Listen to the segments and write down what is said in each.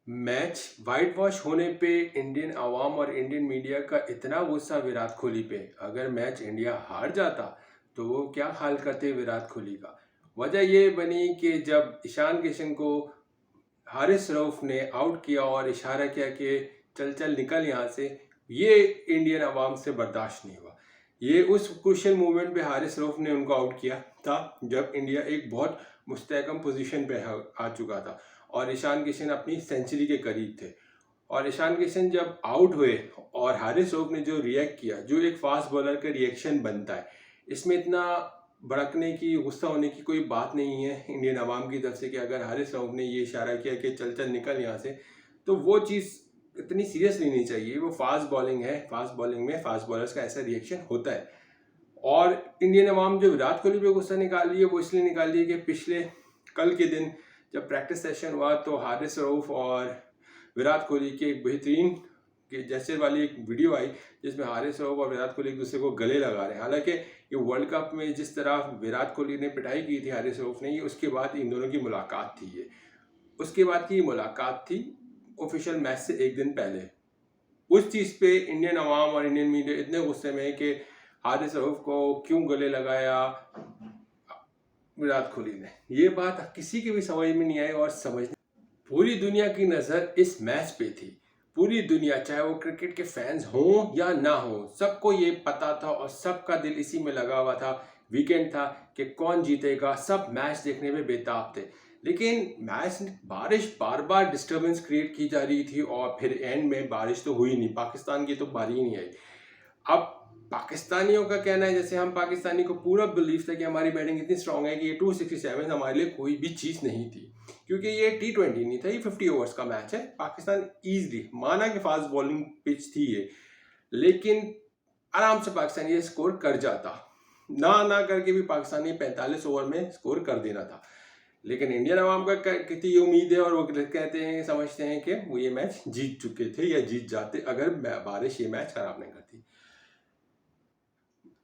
Match white wash होने पे Indian अवाम और इंडियन मीडिया का इतना गुस्सा विराट कोहली पे। अगर मैच इंडिया हार जाता तो वो क्या हाल करते विराट कोहली का। वजह ये बनी कि जब ईशान किशन को हारिस रऊफ ने आउट किया और इशारा किया कि चल चल निकल यहाँ से, ये इंडियन अवाम से बर्दाश्त नहीं हुआ। ये उस क्रूशियल मोमेंट पे हारिस रऊफ ने उनको आउट किया था जब इंडिया एक बहुत मुस्तहकम पोजीशन पे आ चुका था और ईशान किशन अपनी सेंचुरी के करीब थे। और ईशान किशन जब आउट हुए और हारिस रऊफ ने जो रिएक्ट किया, जो एक फास्ट बॉलर का रिएक्शन बनता है, इसमें इतना भड़कने की, गुस्सा होने की कोई बात नहीं है इंडियन अवाम की तरफ से कि अगर हारिस रऊफ ने ये इशारा किया कि चल चल निकल यहाँ से, तो वो चीज़ इतनी सीरियस लेनी चाहिए। वो फास्ट बॉलिंग है, फास्ट बॉलिंग में फास्ट बॉलर्स का ऐसा रिएक्शन होता है। और इंडियन अवाम जो विराट कोहली पे गुस्सा निकाल रही है, वो इसलिए निकाल रही है कि पिछले कल के दिन जब प्रैक्टिस सेशन हुआ तो हारिस रऊफ और विराट कोहली के एक बेहतरीन के जैसे वाली एक वीडियो आई जिसमें हारिस रऊफ और विराट कोहली एक दूसरे को गले लगा रहे हैं। हालांकि ये वर्ल्ड कप में जिस तरह विराट कोहली ने पिटाई की थी हारिस रऊफ ने, ये उसके बाद इन दोनों की मुलाकात थी। ये उसके बाद की मुलाकात थी ऑफिशियल मैच से एक दिन पहले। उस चीज़ पे इंडियन अवाम और इंडियन मीडिया इतने गुस्से में है कि हारिस रऊफ को क्यों गले लगाया विराट कोहली ने। ये बात किसी की भी समझ में नहीं आई और समझ पूरी दुनिया की नज़र इस मैच पे थी। पूरी दुनिया, चाहे वो क्रिकेट के फैंस हों या ना हों, सबको ये पता था और सबका दिल इसी में लगा हुआ था। वीकेंड था कि कौन जीतेगा, सब मैच देखने में बेताब थे। लेकिन मैच बारिश बार बार डिस्टर्बेंस क्रिएट की जा रही थी और फिर एंड में बारिश तो हुई नहीं, पाकिस्तान की तो बारी ही नहीं आई। अब पाकिस्तानियों का कहना है, जैसे हम पाकिस्तानी को पूरा बिलीव था कि हमारी बैटिंग इतनी स्ट्रांग है कि ये 267 हमारे लिए कोई भी चीज़ नहीं थी, क्योंकि ये T20 नहीं था, ये 50 ओवर्स का मैच है। पाकिस्तान ईजिली, माना कि फास्ट बॉलिंग पिच थी ये, लेकिन आराम से पाकिस्तान ये स्कोर कर जाता। ना करके भी पाकिस्तानी 45 ओवर में स्कोर कर देना था। लेकिन इंडियन अवाम का कितनी उम्मीद है और वो कहते हैं, समझते हैं कि वो ये मैच जीत चुके थे या जीत जाते अगर बारिश ये मैच खराब नहीं करती।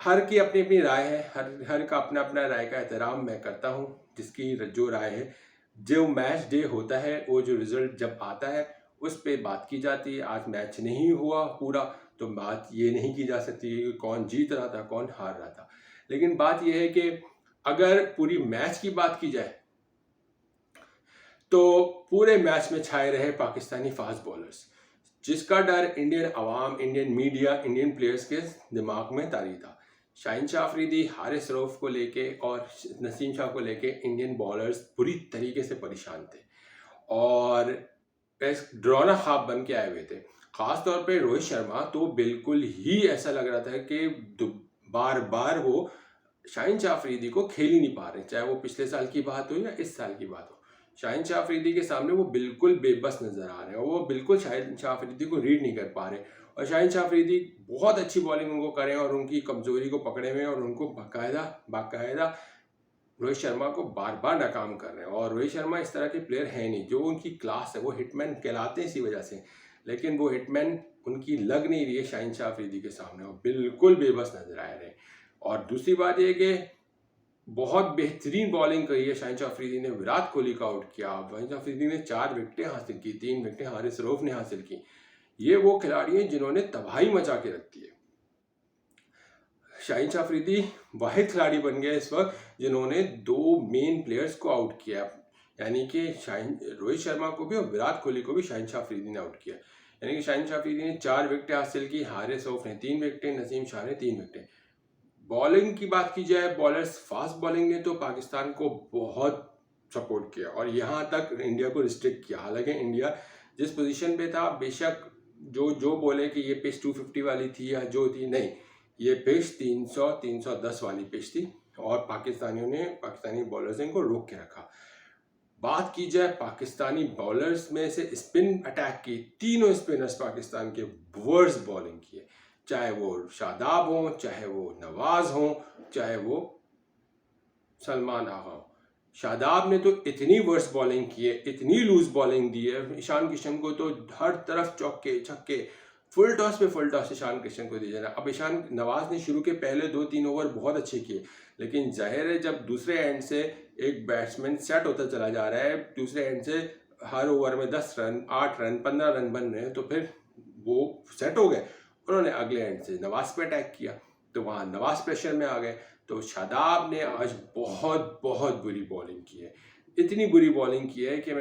हर की अपनी अपनी राय है, हर का अपना अपना राय का एहतराम मैं करता हूँ। जिसकी जो राय है, जो मैच डे होता है, वो जो रिजल्ट जब आता है उस पर बात की जाती है। आज मैच नहीं हुआ पूरा तो बात ये नहीं की जा सकती कि कौन जीत रहा था कौन हार रहा था। लेकिन बात यह है कि अगर पूरी मैच की बात की जाए तो पूरे मैच में छाए रहे पाकिस्तानी फास्ट बॉलर्स, जिसका डर इंडियन अवाम, इंडियन मीडिया, इंडियन प्लेयर्स के दिमाग में तारी था। शाहिन शाह अफरीदी, हारिस रऊफ को लेके और नसीम शाह को लेके इंडियन बॉलर्स बुरी तरीके से परेशान थे और डरावना ख्वाब बन के आए हुए थे। ख़ास तौर पे रोहित शर्मा तो बिल्कुल ही ऐसा लग रहा था कि बार बार वो शाहिन शाह अफरीदी को खेल ही नहीं पा रहे, चाहे वो पिछले साल की बात हो या इस साल की बात हो। शाहिन शाह अफरीदी के सामने वो बिल्कुल बेबस नज़र आ रहे हैं और वो बिल्कुल शाहिन शाह अफरीदी को रीड नहीं कर पा रहे। और शाहिन शाह अफरीदी बहुत अच्छी बॉलिंग उनको करें और उनकी कमज़ोरी को पकड़े हुए और उनको बाकायदा रोहित शर्मा को बार बार नाकाम कर रहे हैं। और रोहित शर्मा इस तरह के प्लेयर हैं नहीं, जो उनकी क्लास है, वो हिटमैन कहलाते हैं इसी वजह से, लेकिन वो हिटमैन उनकी लग नहीं रही है शाहिन शाह अफरीदी के सामने, वो बिल्कुल बेबस नजर आ रहे हैं। और दूसरी बात यह कि बहुत बेहतरीन बॉलिंग करी है शाहिन शाह अफरीदी ने, विराट कोहली का आउट किया। शाहिन शाह अफरीदी ने 4 विकेटें हासिल की, 3 विकेटें हारिस रऊफ ने हासिल की। ये वो खिलाड़ी हैं जिन्होंने तबाही मचा के रखती है। शाहिन शाह अफरीदी वाहिद खिलाड़ी बन गया इस वक्त जिन्होंने 2 मेन प्लेयर्स को आउट किया, यानी कि रोहित शर्मा को भी और विराट कोहली को भी शाहिन शाह अफरीदी ने आउट किया। यानी कि शाहिन शाह अफरीदी ने 4 विकेटें हासिल की, हारिस रऊफ ने 3 विकेटें, नसीम शाह ने 3 विकेटें। बॉलिंग की बात की जाए, बॉलर्स फास्ट बॉलिंग ने तो पाकिस्तान को बहुत सपोर्ट किया और यहाँ तक इंडिया को रिस्ट्रिक्ट किया। हालांकि इंडिया जिस पोजीशन पे था, बेशक जो बोले कि ये पिच 250 वाली थी या जो थी, नहीं, ये पिच 300-310 वाली पिच थी और पाकिस्तानी बॉलर्स ने इनको रोक के रखा। बात की जाए पाकिस्तानी बॉलर्स में से स्पिन अटैक की, तीनों स्पिनर्स पाकिस्तान के वर्स्ट बॉलिंग किए, चाहे वो शादाब हों, चाहे वो नवाज हों, चाहे वो सलमान आगा हो। शादाब ने तो इतनी वर्स्ट बॉलिंग की है, इतनी लूज बॉलिंग दी है। ईशान किशन को तो हर तरफ चौके छक्के, फुल टॉस पे फुल टॉस ईशान किशन को दिया जाना। अब ईशान नवाज ने शुरू के पहले 2-3 ओवर बहुत अच्छे किए, लेकिन जाहिर है जब दूसरे एंड से एक बैट्समैन सेट होता चला जा रहा है, दूसरे एंड से हर ओवर में 10 रन, 8 रन, 15 रन बन रहे हैं, तो फिर वो सेट हो गए। उन्होंने अगले एंड से नवाज पे अटैक किया, तो वहाँ नवाज प्रेशर में आ गए। तो शादाब ने आज बहुत बहुत बुरी बॉलिंग की है, इतनी बुरी बॉलिंग की है कि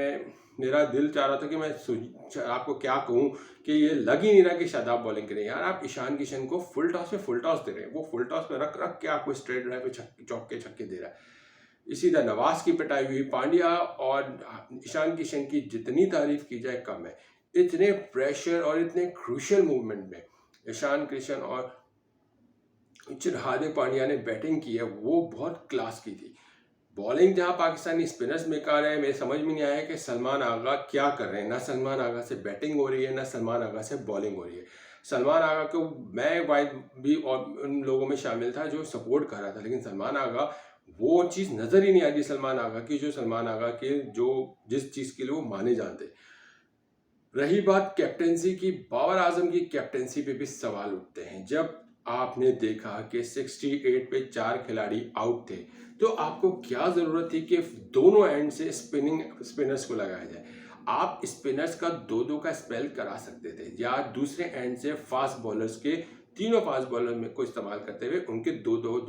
मेरा दिल चाह रहा था कि मैं आपको क्या कहूँ कि ये लग ही नहीं रहा कि शादाब बॉलिंग करें। यार आप ईशान किशन को फुल टॉस पे फुल टॉस दे रहे हैं, वो फुल टॉस पे रख रख के आपको स्ट्रेट ड्राइव पे चौके छक्के दे रहा है। इसी तरह नवाज की पिटाई हुई, पांड्या और ईशान किशन की जितनी तारीफ की जाए कम है। इतने प्रेशर और इतने क्रूशियल मूवमेंट में ईशान किशन और हार्दिक पांड्या ने बैटिंग की है, वो बहुत क्लास की थी। बॉलिंग जहां पाकिस्तानी स्पिनर्स बेकार है, मेरे समझ में नहीं आया कि सलमान आगा क्या कर रहे हैं। ना सलमान आगा से बैटिंग हो रही है, ना सलमान आगा से बॉलिंग हो रही है। सलमान आगा को मैं वाइड भी और उन लोगों में शामिल था जो सपोर्ट कर रहा था, लेकिन सलमान आगा वो चीज़ नज़र ही नहीं आ रही सलमान आगा की, जो सलमान आगा के जो जिस चीज़ के लिए वो माने जाते। रही बात कैप्टेंसी की, बाबर आजम की कैप्टेंसी पे भी सवाल उठते हैं। जब आपने देखा कि 68 पे 4 खिलाड़ी आउट थे, तो आपको क्या ज़रूरत थी कि दोनों एंड से स्पिनर्स को लगाया जाए। आप स्पिनर्स का 2-2 का स्पेल करा सकते थे, या दूसरे एंड से फास्ट बॉलर्स के तीनों फास्ट बॉलर में को इस्तेमाल करते हुए उनके 2-2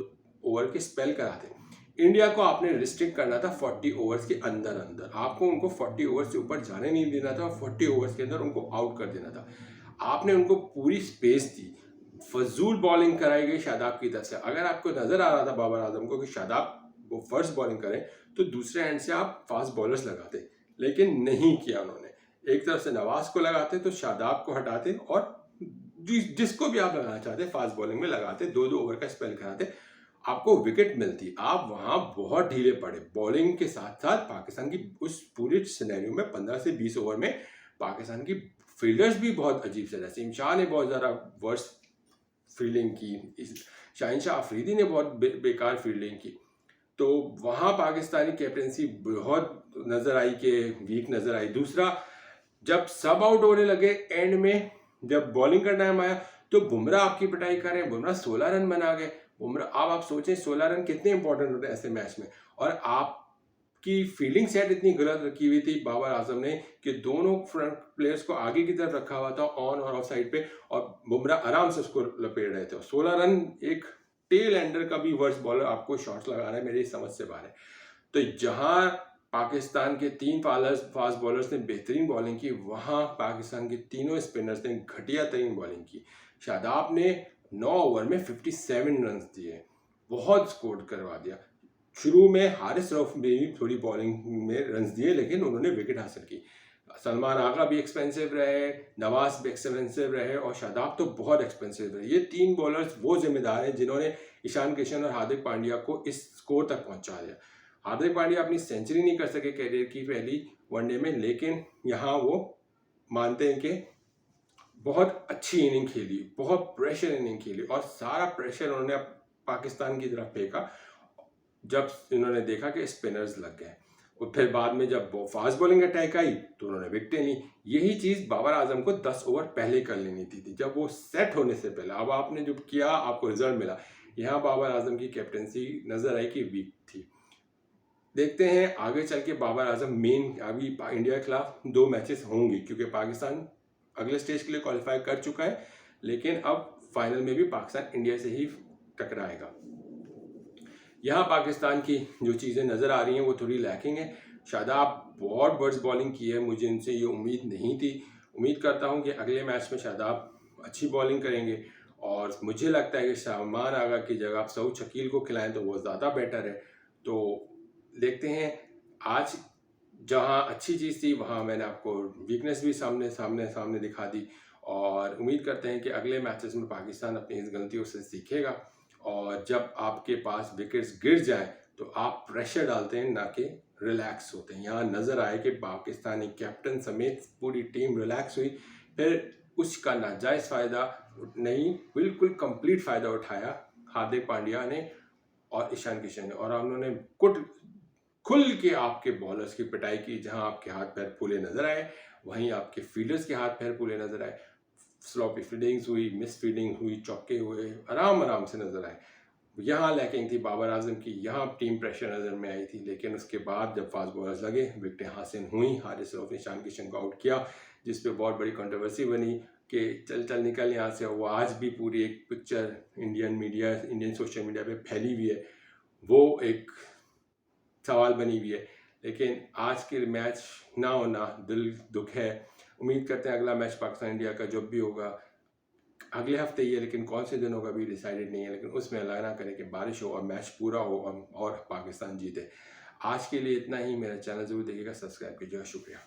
ओवर के स्पेल कराते। इंडिया को आपने रिस्ट्रिक्ट करना था 40 ओवर्स के अंदर अंदर, आपको उनको 40 ओवर्स से ऊपर जाने नहीं देना था, 40 ओवर्स के अंदर उनको आउट कर देना था। आपने उनको पूरी स्पेस दी, फजूल बॉलिंग कराई गई शादाब की तरफ से। अगर आपको नजर आ रहा था बाबर आजम को कि शादाब वो फर्स्ट बॉलिंग करें, तो दूसरे एंड से आप फास्ट बॉलर्स लगाते, लेकिन नहीं किया उन्होंने। एक तरफ से नवाज को लगाते तो शादाब को हटाते, और जिसको भी आप लगाना चाहते फास्ट बॉलिंग में लगाते, 2-2 ओवर का स्पेल कराते, आपको विकेट मिलती। आप वहां बहुत ढीले पड़े। बॉलिंग के साथ साथ पाकिस्तान की उस पूरे सिनेरियो में 15 से 20 ओवर में पाकिस्तान की फील्डर्स भी बहुत अजीब से, नसीम शाह ने बहुत ज़्यादा वर्स फील्डिंग की, शाहीन शाह अफरीदी ने बहुत बेकार फील्डिंग की। तो वहाँ पाकिस्तानी कैप्टेंसी बहुत नज़र आई कि वीक नज़र आई। दूसरा, जब सब आउट होने लगे एंड में, जब बॉलिंग का टाइम आया, तो बुमराह आपकी पिटाई कर रहे हैं, बुमराह 16 रन बना गए। बुमराह, अब आप सोचें 16 रन कितने इंपॉर्टेंट होते हैं ऐसे मैच में, और आपकी फील्डिंग सेट इतनी गलत रखी हुई थी बाबर आजम ने कि दोनों फ्रंट प्लेयर्स को आगे की तरफ रखा हुआ था ऑन और ऑफ साइड पे, और बुमराह आराम से उसको लपेट रहे थे। 16 रन, एक टेल एंडर का भी वर्स्ट बॉलर आपको शॉट्स लगा रहा है, मेरी समझ से बाहर है। तो जहां पाकिस्तान के 3 फास्ट बॉलर्स ने बेहतरीन बॉलिंग की, वहां पाकिस्तान के तीनों स्पिनर्स ने घटिया तरीन बॉलिंग की। शादाब ने 9 ओवर में 57 रन दिए, बहुत स्कोर करवा दिया। शुरू में हारिस रऊफ ने भी थोड़ी बॉलिंग में रन दिए, लेकिन उन्होंने विकेट हासिल की। सलमान आगा भी एक्सपेंसिव रहे, नवाज भी एक्सपेंसिव रहे, और शादाब तो बहुत एक्सपेंसिव रहे। ये 3 बॉलर्स वो जिम्मेदार हैं जिन्होंने ईशान किशन और हार्दिक पांड्या को इस स्कोर तक पहुंचा दिया। हार्दिक पांड्या अपनी सेंचुरी नहीं कर सके कैरियर की पहली वनडे में, लेकिन यहाँ वो मानते हैं कि बहुत अच्छी इनिंग खेली, बहुत प्रेशर इनिंग खेली, और सारा प्रेशर उन्होंने पाकिस्तान की तरफ फेंका जब इन्होंने देखा कि स्पिनर्स लग गए। और फिर बाद में जब फास्ट बॉलिंग अटैक आई तो उन्होंने विकेटें ली। यही चीज़ बाबर आजम को 10 ओवर पहले कर लेनी थी, जब वो सेट होने से पहले। अब आपने जो किया, आपको रिजल्ट मिला। यहाँ बाबर आजम की कैप्टेंसी नजर आई कि वीक थी। देखते हैं आगे चल के बाबर आजम मेन, अभी इंडिया के खिलाफ 2 मैचेस होंगे, क्योंकि पाकिस्तान अगले स्टेज के लिए क्वालिफाई कर चुका है, लेकिन अब फाइनल में भी पाकिस्तान इंडिया से ही टकराएगा। यहाँ पाकिस्तान की जो चीज़ें नज़र आ रही हैं वो थोड़ी लैकिंग है। शादाब बहुत वर्स्ट बॉलिंग की है, मुझे इनसे ये उम्मीद नहीं थी। उम्मीद करता हूँ कि अगले मैच में शादाब अच्छी बॉलिंग करेंगे, और मुझे लगता है कि सलमान आगा की जगह आप सऊद शकील को खिलाएं तो वो ज़्यादा बेटर है। तो देखते हैं, आज जहां अच्छी चीज़ थी वहां मैंने आपको वीकनेस भी सामने दिखा दी, और उम्मीद करते हैं कि अगले मैचेस में पाकिस्तान अपनी इस गलतियों से सीखेगा, और जब आपके पास विकेट्स गिर जाए तो आप प्रेशर डालते हैं, ना कि रिलैक्स होते हैं। यहाँ नज़र आए कि पाकिस्तानी कैप्टन समेत पूरी टीम रिलैक्स हुई, फिर उसका नाजायज़ फ़ायदा नहीं, बिल्कुल कंप्लीट फ़ायदा उठाया हार्दिक पांड्या ने और ईशान किशन ने, और उन्होंने खुल के आपके बॉलर्स की पिटाई की। जहां आपके हाथ पैर फूले नजर आए, वहीं आपके फील्डर्स के हाथ पैर फूले नजर आए। स्लॉपी फील्डिंग्स हुई, मिस फील्डिंग हुई, चौके हुए, आराम से नजर आए। यहाँ लैकिंग थी बाबर आजम की, यहाँ टीम प्रेशर नज़र में आई थी। लेकिन उसके बाद जब फास्ट बॉलर्स लगे, विकेटें हासिल हुई, हारिस रऊफ ने ईशान किशन को आउट किया, जिस पे बहुत बड़ी कंट्रोवर्सी बनी कि चल चल निकल यहाँ से। वो आज भी पूरी एक picture Indian media, Indian social media पे फैली हुई है, वो एक सवाल बनी हुई है। लेकिन आज के मैच ना होना दिल दुख है। उम्मीद करते हैं अगला मैच पाकिस्तान इंडिया का जब भी होगा अगले हफ्ते ही है, लेकिन कौन से दिन होगा भी डिसाइडेड नहीं है। लेकिन उसमें अल्लाह ना करे कि बारिश हो और मैच पूरा हो और पाकिस्तान जीते। आज के लिए इतना ही। मेरा चैनल ज़रूर देखिएगा, सब्सक्राइब कीजिएगा। शुक्रिया।